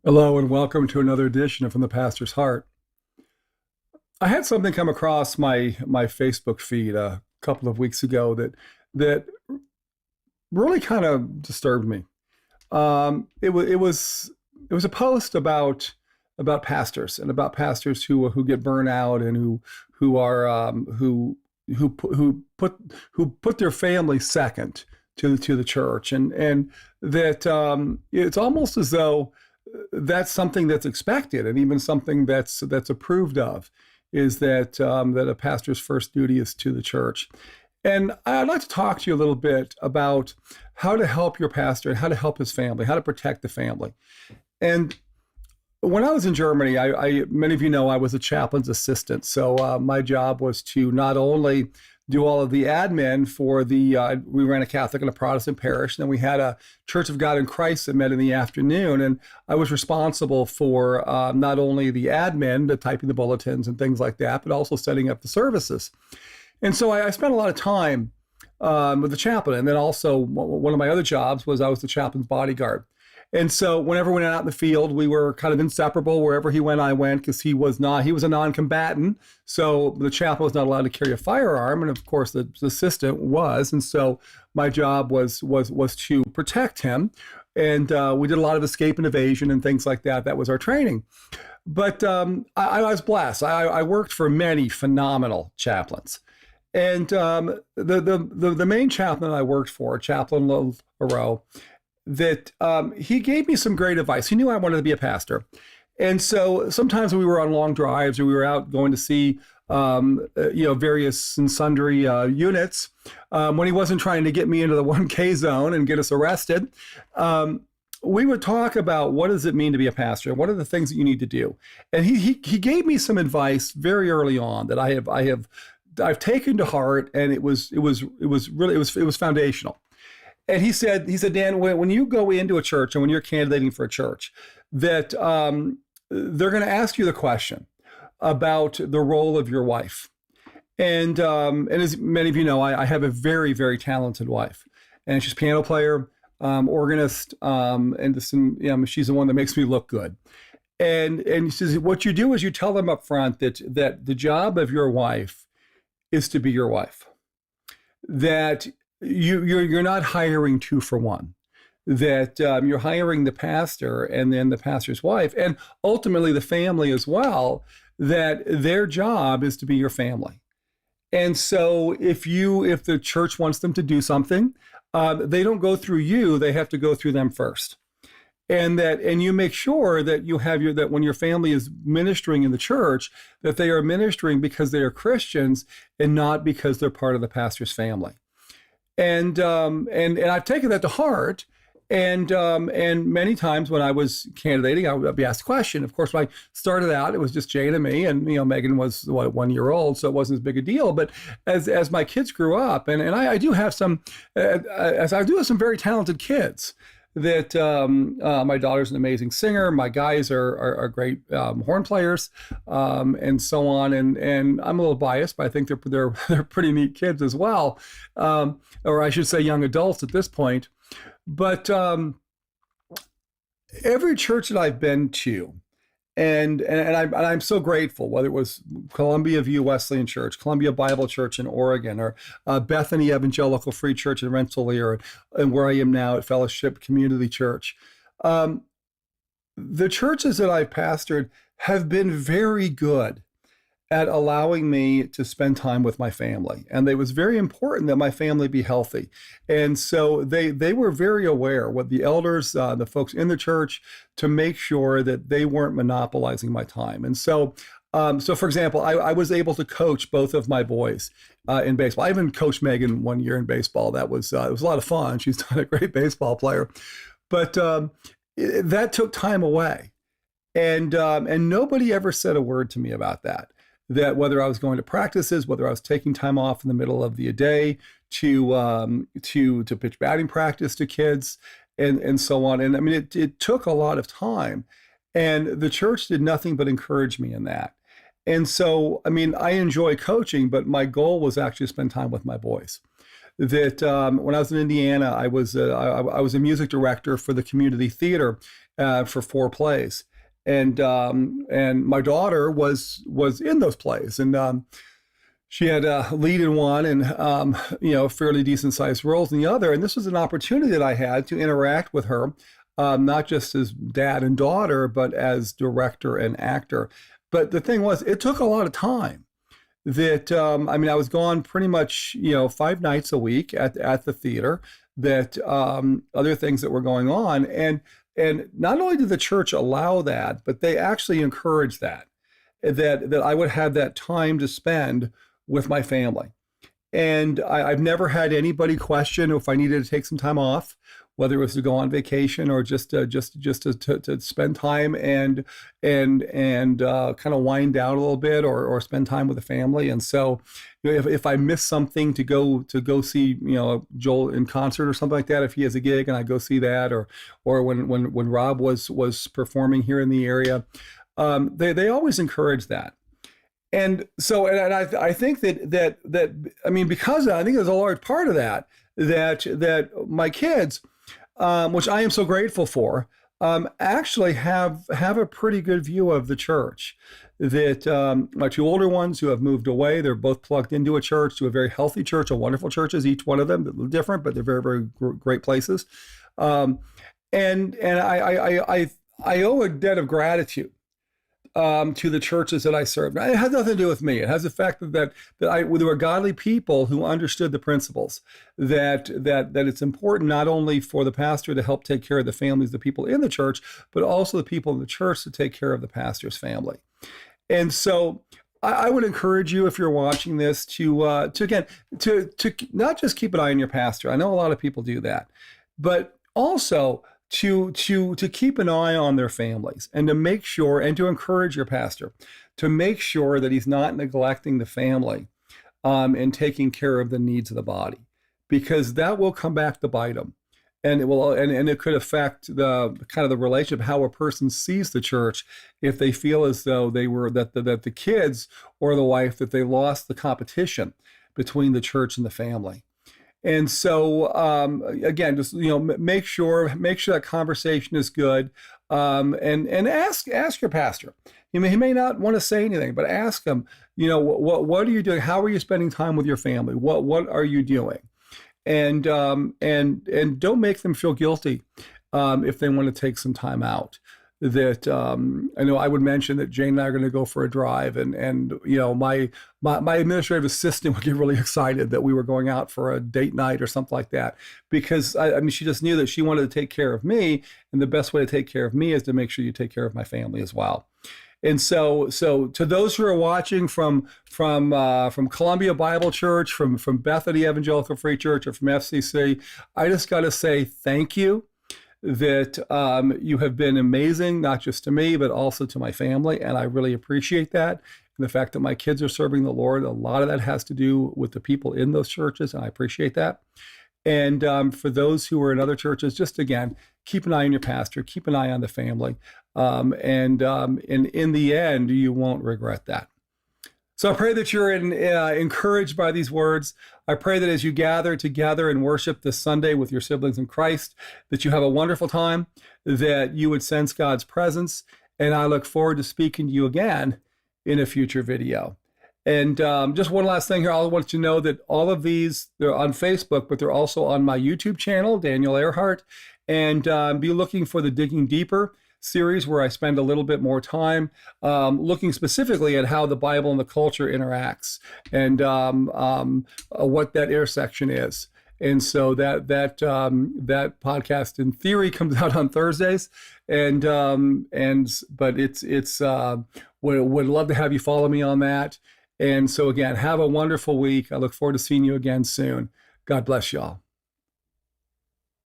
Hello and welcome to another edition of From the Pastor's Heart. I had something come across my Facebook feed a couple of weeks ago that really kind of disturbed me. It was a post about pastors and about pastors who get burnout and who are who put their family second to the church and that it's almost as though that's something that's expected and even something that's approved of is that a pastor's first duty is to the church. And I'd like to talk to you a little bit about how to help your pastor and how to help his family, how to protect the family. And when I was in Germany, many of you know I was a chaplain's assistant. So my job was to not only do all of the admin for we ran a Catholic and a Protestant parish, and then we had a Church of God in Christ that met in the afternoon, and I was responsible for not only the admin, the typing the bulletins and things like that, but also setting up the services. And so I spent a lot of time with the chaplain, and then also one of my other jobs was I was the chaplain's bodyguard. And so whenever we went out in the field, we were kind of inseparable. Wherever he went, I went, because he was a non-combatant. So the chaplain was not allowed to carry a firearm. And of course, the assistant was. And so my job was to protect him. And we did a lot of escape and evasion and things like that. That was our training. But I was blessed. I worked for many phenomenal chaplains. And the main chaplain I worked for, Chaplain LaRoe, that he gave me some great advice. He knew I wanted to be a pastor. And so sometimes we were on long drives or we were out going to see, various and sundry units. When he wasn't trying to get me into the 1K zone and get us arrested, we would talk about what does it mean to be a pastor? What are the things that you need to do? And he gave me some advice very early on that I've taken to heart, and it was foundational. And he said, Dan, when you go into a church and when you're candidating for a church, that they're going to ask you the question about the role of your wife. And as many of you know, I have a very, very talented wife, and she's a piano player, organist, and she's the one that makes me look good. And he says, what you do is you tell them up front that the job of your wife is to be your wife. That you're not hiring two for one, that you're hiring the pastor and then the pastor's wife, and ultimately the family as well, that their job is to be your family. And so if the church wants them to do something, they don't go through you, they have to go through them first. And you make sure that that when your family is ministering in the church, that they are ministering because they are Christians and not because they're part of the pastor's family. And I've taken that to heart. And many times when I was candidating, I would be asked a question. Of course, when I started out, it was just Jane and me, and Megan was 1 year old, so it wasn't as big a deal. But as my kids grew up, and I do have some, as I do have some very talented kids. That my daughter's an amazing singer. My guys are great horn players, and so on. And I'm a little biased, but I think they're pretty neat kids as well, or I should say, young adults at this point. But every church that I've been to, and I'm so grateful, whether it was Columbia View Wesleyan Church, Columbia Bible Church in Oregon, or Bethany Evangelical Free Church in Rensselaer, and where I am now at Fellowship Community Church. The churches that I've pastored have been very good at allowing me to spend time with my family. And it was very important that my family be healthy. And so they were very aware, with the elders, the folks in the church, to make sure that they weren't monopolizing my time. And so for example, I was able to coach both of my boys in baseball. I even coached Megan 1 year in baseball. That was it was a lot of fun. She's not a great baseball player, but that took time away, and nobody ever said a word to me about that. That whether I was going to practices, whether I was taking time off in the middle of the day to pitch batting practice to kids, and so on. And I mean, it took a lot of time, and the church did nothing but encourage me in that. And so, I mean, I enjoy coaching, but my goal was actually to spend time with my boys. that when I was in Indiana, I was a music director for the community theater for 4 plays, and my daughter was in those plays, and she had a lead in one, and fairly decent sized roles in the other. And this was an opportunity that I had to interact with her, not just as dad and daughter, but as director and actor. But the thing was, it took a lot of time. That I was gone pretty much 5 nights a week at the theater. That other things that were going on, and not only did the church allow that, but they actually encouraged that I would have that time to spend with my family. And I've never had anybody question if I needed to take some time off, whether it was to go on vacation or just to spend time and kind of wind down a little bit, or spend time with the family. And so, if I miss something to go see Joel in concert or something like that, if he has a gig and I go see that, or when Rob was performing here in the area, they always encourage that. And so, and I think that because I think there's a large part of that my kids, which I am so grateful for, actually have a pretty good view of the church. That my 2 older ones who have moved away, they're both plugged into a church, to a very healthy church, a wonderful churches, each one of them, they're different, but they're very, very great places. And I owe a debt of gratitude to the churches that I served. Now, it has nothing to do with me. It has the fact that there were godly people who understood the principles, that it's important not only for the pastor to help take care of the families, the people in the church, but also the people in the church to take care of the pastor's family. And so I would encourage you, if you're watching this, to again not just keep an eye on your pastor. I know a lot of people do that, but also to keep an eye on their families, and to make sure, and to encourage your pastor to make sure that he's not neglecting the family, and taking care of the needs of the body, because that will come back to bite him. And it will, and it could affect the kind of the relationship, how a person sees the church, if they feel as though that the kids or the wife, that they lost the competition between the church and the family. And so, again, just make sure that conversation is good, and ask your pastor. He may not want to say anything, but ask him. What are you doing? How are you spending time with your family? What are you doing? And don't make them feel guilty if they want to take some time out. That I know I would mention that Jane and I are going to go for a drive, and my administrative assistant would get really excited that we were going out for a date night or something like that, because she just knew that she wanted to take care of me, and the best way to take care of me is to make sure you take care of my family as well. And so to those who are watching from Columbia Bible Church, from Bethany Evangelical Free Church, or from FCC, I just got to say thank you. That you have been amazing, not just to me, but also to my family. And I really appreciate that. And the fact that my kids are serving the Lord, a lot of that has to do with the people in those churches, and I appreciate that. And for those who are in other churches, just again, keep an eye on your pastor, keep an eye on the family. And in the end, you won't regret that. So I pray that you're encouraged by these words. I pray that as you gather together and worship this Sunday with your siblings in Christ, that you have a wonderful time, that you would sense God's presence. And I look forward to speaking to you again in a future video. And just one last thing here. I want you to know that all of these, they're on Facebook, but they're also on my YouTube channel, Daniel Earhart. And be looking for the Digging Deeper series, where I spend a little bit more time looking specifically at how the Bible and the culture interacts, and what that intersection is. And so that podcast in theory comes out on Thursdays, but it's would love to have you follow me on that. And so again, have a wonderful week. I look forward to seeing you again soon. God bless y'all.